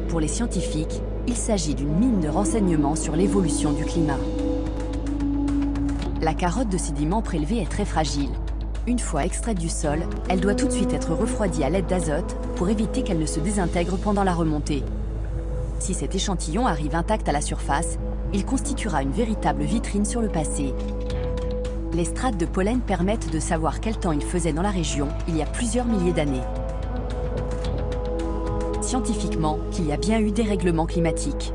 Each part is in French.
Pour les scientifiques, il s'agit d'une mine de renseignements sur l'évolution du climat. La carotte de sédiments prélevés est très fragile. Une fois extraite du sol, elle doit tout de suite être refroidie à l'aide d'azote pour éviter qu'elle ne se désintègre pendant la remontée. Si cet échantillon arrive intact à la surface, il constituera une véritable vitrine sur le passé. Les strates de pollen permettent de savoir quel temps il faisait dans la région il y a plusieurs milliers d'années. Scientifiquement, qu'il y a bien eu dérèglement climatique.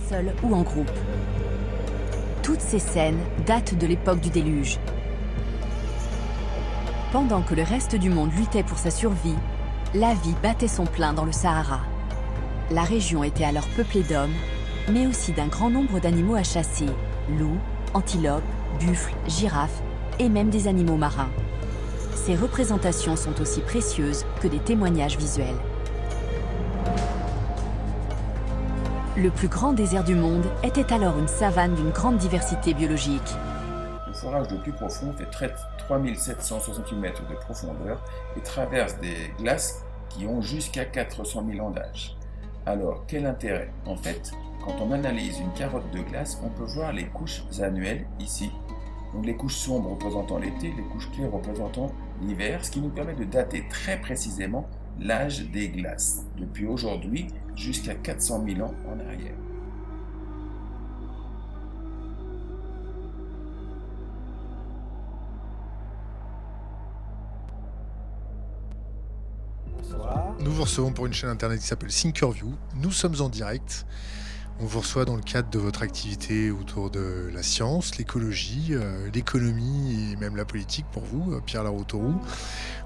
Seul ou en groupe. Toutes ces scènes datent de l'époque du déluge. Pendant que le reste du monde luttait pour sa survie, la vie battait son plein dans le Sahara. La région était alors peuplée d'hommes, mais aussi d'un grand nombre d'animaux à chasser, loups, antilopes, buffles, girafes et même des animaux marins. Ces représentations sont aussi précieuses que des témoignages visuels. Le plus grand désert du monde était alors une savane d'une grande diversité biologique. Le forage le plus profond fait 3768 mètres de profondeur et traverse des glaces qui ont jusqu'à 400 000 ans d'âge. Alors, quel intérêt? En fait, quand on analyse une carotte de glace, on peut voir les couches annuelles ici. Donc les couches sombres représentant l'été, les couches claires représentant l'hiver, ce qui nous permet de dater très précisément l'âge des glaces, depuis aujourd'hui jusqu'à 400 000 ans en arrière. Nous vous recevons pour une chaîne internet qui s'appelle Thinkerview. Nous sommes en direct. On vous reçoit dans le cadre de votre activité autour de la science, l'écologie, l'économie et même la politique pour vous, Pierre Laroutourou.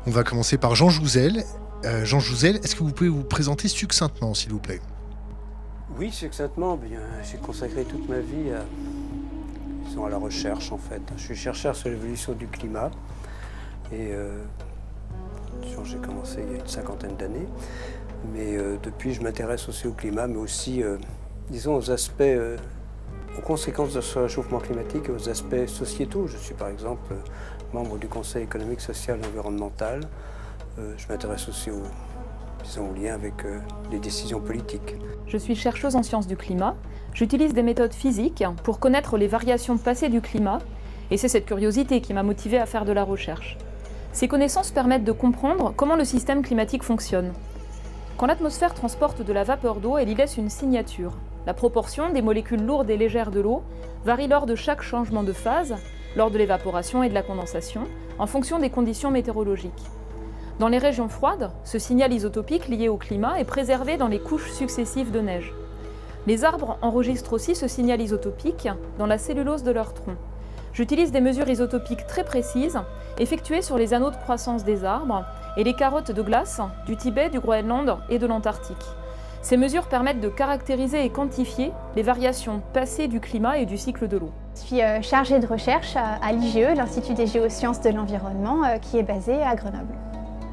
On va commencer par Jean Jouzel. Jean Jouzel, est-ce que vous pouvez vous présenter succinctement, s'il vous plaît? Oui, succinctement. J'ai consacré toute ma vie à la recherche, en fait. Je suis chercheur sur l'évolution du climat. Et j'ai commencé il y a une cinquantaine d'années. Mais depuis, je m'intéresse aussi au climat, mais aussi, disons, aux aspects, aux conséquences de ce réchauffement climatique et aux aspects sociétaux. Je suis par exemple membre du Conseil économique, social et environnemental. Je m'intéresse aussi aux liens avec les décisions politiques. Je suis chercheuse en sciences du climat. J'utilise des méthodes physiques pour connaître les variations passées du climat, et c'est cette curiosité qui m'a motivée à faire de la recherche. Ces connaissances permettent de comprendre comment le système climatique fonctionne. Quand l'atmosphère transporte de la vapeur d'eau, elle y laisse une signature. La proportion des molécules lourdes et légères de l'eau varie lors de chaque changement de phase, lors de l'évaporation et de la condensation, en fonction des conditions météorologiques. Dans les régions froides, ce signal isotopique lié au climat est préservé dans les couches successives de neige. Les arbres enregistrent aussi ce signal isotopique dans la cellulose de leur tronc. J'utilise des mesures isotopiques très précises, effectuées sur les anneaux de croissance des arbres et les carottes de glace du Tibet, du Groenland et de l'Antarctique. Ces mesures permettent de caractériser et quantifier les variations passées du climat et du cycle de l'eau. Je suis chargée de recherche à l'IGE, l'Institut des géosciences de l'environnement, qui est basé à Grenoble.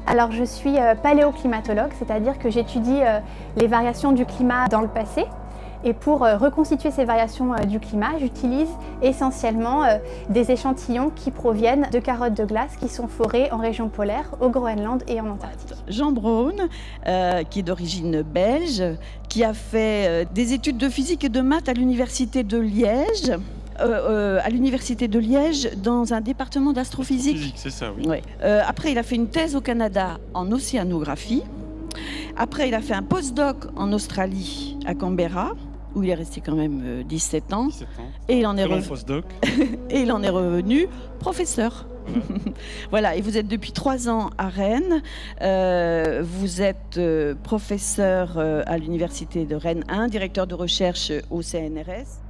Alors je suis paléoclimatologue, c'est-à-dire que j'étudie les variations du climat dans le passé. Et pour reconstituer ces variations du climat, j'utilise essentiellement des échantillons qui proviennent de carottes de glace qui sont forées en région polaire, au Groenland et en Antarctique. Jean Braun, qui est d'origine belge, qui a fait des études de physique et de maths à l'université de Liège. Dans un département d'astrophysique. C'est ça, oui. Ouais. Après, il a fait une thèse au Canada en océanographie. Après, il a fait un postdoc en Australie, à Canberra, où il est resté quand même 17 ans. 17 ans. Et il en est Postdoc. et il en est revenu professeur. Voilà, et vous êtes depuis 3 ans à Rennes. Vous êtes professeur à l'université de Rennes 1, directeur de recherche au CNRS.